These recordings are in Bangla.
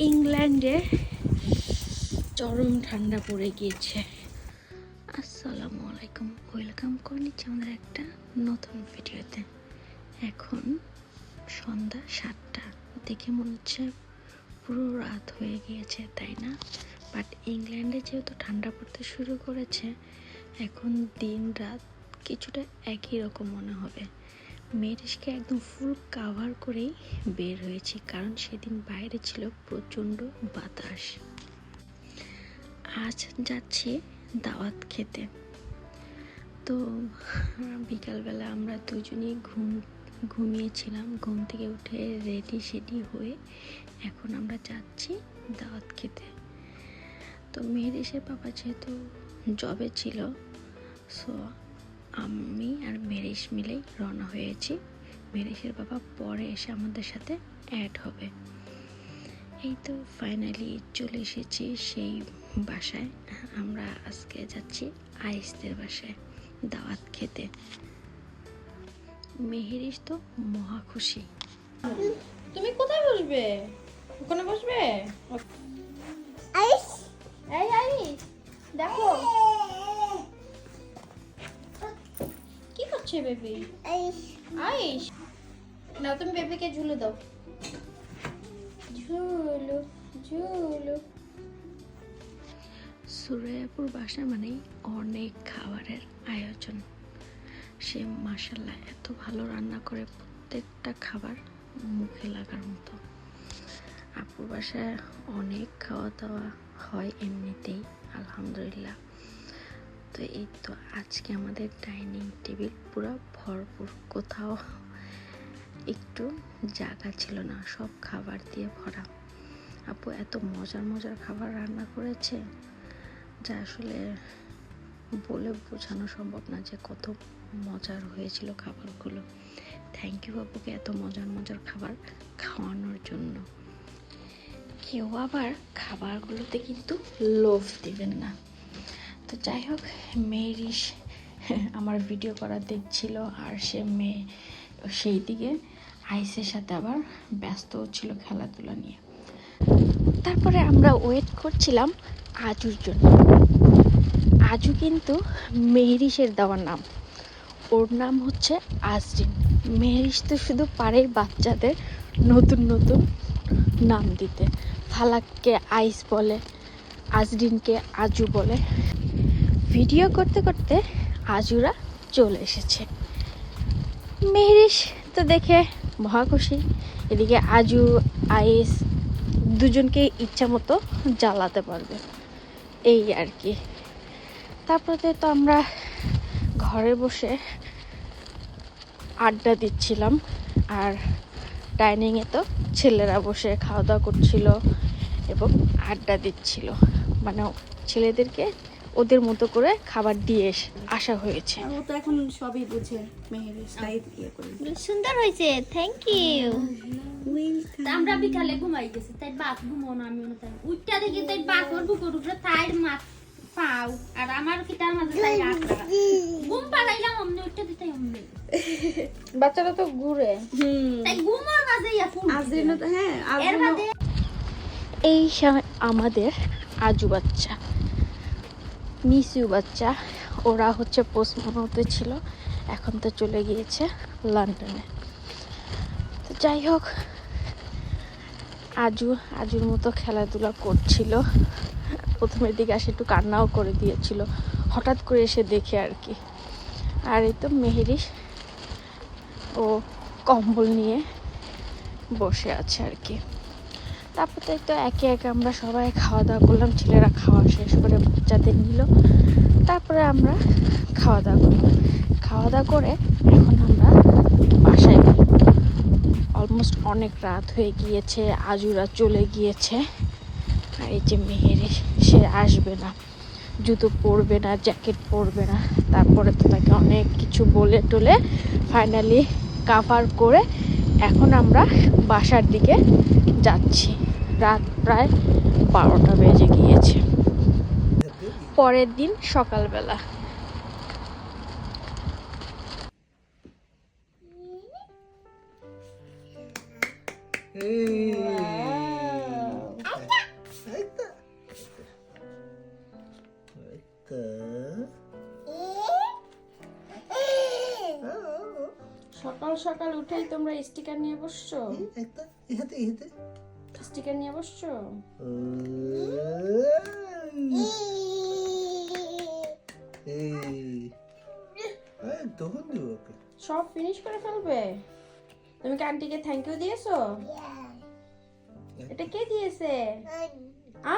ইংল্যান্ডে চরম ঠান্ডা পড়ে গিয়েছে। আসসালামু আলাইকুম, ওয়েলকাম করে নিচ্ছি আমাদের একটা নতুন ভিডিওতে। এখন সন্ধ্যা 7টা, দেখে মনে হচ্ছে পুরো রাত হয়ে গিয়েছে, তাই না? বাট ইংল্যান্ডে যেহেতু ঠান্ডা পড়তে শুরু করেছে, এখন দিন রাত কিছুটা একই রকম মনে হবে। মেয়েরিশকে একদম ফুল কাভার করেই বের হয়েছি, কারণ সেদিন বাইরে ছিল প্রচণ্ড বাতাস। আজ যাচ্ছি দাওয়াত খেতে। তো বিকালবেলা আমরা দুজনেই ঘুমিয়েছিলাম। ঘুম থেকে উঠে রেডি হয়ে এখন আমরা যাচ্ছি দাওয়াত খেতে। তো মেয়েরিশের বাবা যেহেতু জবে ছিল, সো আমি আর মেরিশ মিলেই রওনা হয়েছি। মেরিশের বাবা পরে এসে আমাদের সাথে অ্যাড হবে। এই তো ফাইনালি চলে এসেছি সেই বাসায়। আমরা আজকে যাচ্ছি আইসদের বাসায় দাওয়াত খেতে। মেহেরিশ তো মহা খুশি। তুমি কোথায় বসবে? ওখানে বসবে? আইস, এই আইস, দেখো কি করছে বেবি? আইস আইস, নাও তুমি বেবিকে ঝুলে দাও। ঝুলু ঝুলু। সুরাইয়াপুর বাসা মানেই অনেক খাবারের আয়োজন। সে মাশাআল্লাহ এত ভালো রান্না করে, প্রত্যেকটা খাবার মুখে লাগার মতো। আপুর বাসায় অনেক খাওয়া দাওয়া হয় এমনিতেই, আলহামদুলিল্লাহ। তো এই তো আজকে আমাদের ডাইনিং টেবিল পুরো ভরপুর, কোথাও একটু জায়গা ছিল না, সব খাবার দিয়ে ভরা। আপু এত মজার মজার খাবার রান্না করেছে যা আসলে বলে বোঝানো সম্ভব না যে কত মজার হয়েছিল খাবারগুলো। থ্যাংক ইউ আপুকে এত মজার মজার খাবার খাওয়ানোর জন্য। কেউ আবার খাবারগুলোতে কিন্তু লোভ দিবেন না। তো যাই হোক, মেয়েরিশ আমার ভিডিও করা দেখছিল, আর সেই দিকে আইসের সাথে আবার ব্যস্ত ছিল খেলাধুলা নিয়ে। তারপরে আমরা ওয়েট করছিলাম আজুর জন্য। আজু কিন্তু মেহেরিশের দেওয়ার নাম, ওর নাম হচ্ছে আজরিন। মেহেরিশ তো শুধু পারে বাচ্চাদের নতুন নতুন নাম দিতে। ফালাককে আইস বলে, আজরিনকে আজু বলে। ভিডিও করতে করতে আজুরা চলে এসেছে। মেহেরিশ তো দেখে মহা খুশি। এদিকে আজু আইস দুজনকে ইচ্ছা মতো জ্বালাতে পারবে, এই আর কি। তারপরে তো আমরা ঘরে বসে আড্ডা দিচ্ছিলাম, আর ডাইনিংয়ে তো ছেলেরা বসে খাওয়া দাওয়া করছিল এবং আড্ডা দিচ্ছিল। মানে ছেলেদেরকে ওদের মতো করে খাবার দিয়ে আসা হয়েছে। ও তো এখন সবই বুঝে, মেহেরিশ তাই ইয়ে করে। সুন্দর হয়েছে, থ্যাংক ইউ। আমরা বিকালে ঘুমাই গেছি, তাই বাপ ঘুমো না, আমিও না। তাই উঠটা দেখি তাই বাপ ওর বুকের উপরে তাইর মাছ পাও, আর আমার কি তার মাঝে তাই রাখা ঘুম পালাইলাম অমনি, উঠটা দিতে অমনি। বাচ্চারা তো ঘুরে, তাই ঘুমোর মাঝে ইয়া ফুল আজরিন তো। হ্যাঁ, এর মাঝে এই আমাদের আজু বাচ্চা, মিসিউ বাচ্চা, ওরা হচ্ছে পোস্টমর্টমে ছিল, এখন তো চলে গিয়েছে লন্ডনে। তো যাই হোক, আজুর মতো খেলাধুলা করছিল। প্রথমের দিকে আসে একটু কান্নাও করে দিয়েছিল, হঠাৎ করে এসে দেখে আর কি। আর এই তো মেহেরিশ, ও কম্বল নিয়ে বসে আছে আর কি। তারপরে তো একে একে আমরা সবাই খাওয়া দাওয়া করলাম। ছেলেরা খাওয়া শেষ করে বাচ্চাদের নিল, তারপরে আমরা খাওয়া দাওয়া করে এখন আমরা বাসায় যাব। অলমোস্ট অনেক রাত হয়ে গিয়েছে, আজুরা চলে গিয়েছে। আর এই যে মেহেরিশ, সে আসবে না, জুতো পরবে না, জ্যাকেট পরবে না। তারপরে তো তাকে অনেক কিছু বলে টলে ফাইনালি কাভার করে এখন আমরা বাসার দিকে যাচ্ছি। রাত প্রায় 12টা বেজে গিয়েছে। পরের দিন সকালবেলা সকাল উঠেই তোমরা স্টিকার নিয়ে বসছো? একটা ইহাতে ইহাতে স্টিকার নিয়ে বসছো? এই তখন দিব ওকে। সব ফিনিশ করে ফেলবে? তুমি কি আন্টিকে থ্যাংক ইউ দিয়েছো? এটা কে দিয়েছে?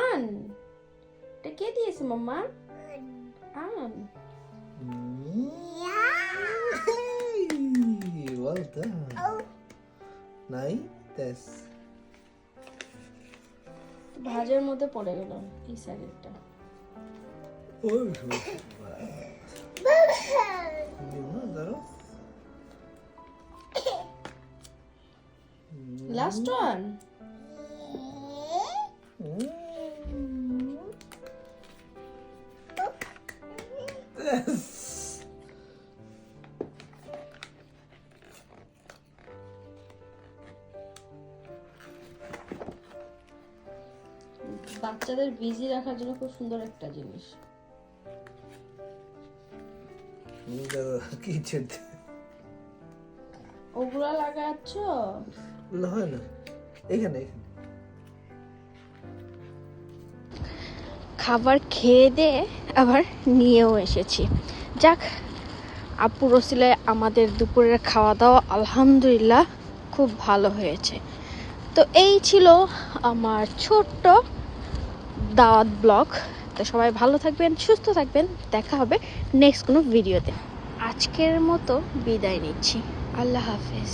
আন। এটা কে দিয়েছে মাম্মা? আন। Well done. Nine. That's ভাজের মধ্যে পড়ে গেল এই সাইডটা। Last one. বাচ্চাদের বিজি রাখার জন্য খুব সুন্দর একটা জিনিস। কিচেন ওগুলা লাগাচ্ছ? হয় না, এখানে এখানে খাবার খেয়ে দিয়ে আবার নিয়েও এসেছি। যাক, আপুর ওসিলায় আমাদের দুপুরের খাওয়া দাওয়া আলহামদুলিল্লাহ খুব ভালো হয়েছে। তো এই ছিল আমার ছোট্ট দাওয়াত ব্লগ। তো সবাই ভালো থাকবেন, সুস্থ থাকবেন, দেখা হবে নেক্সট কোনো ভিডিওতে। আজকের মতো বিদায় নিচ্ছি, আল্লাহ হাফেজ।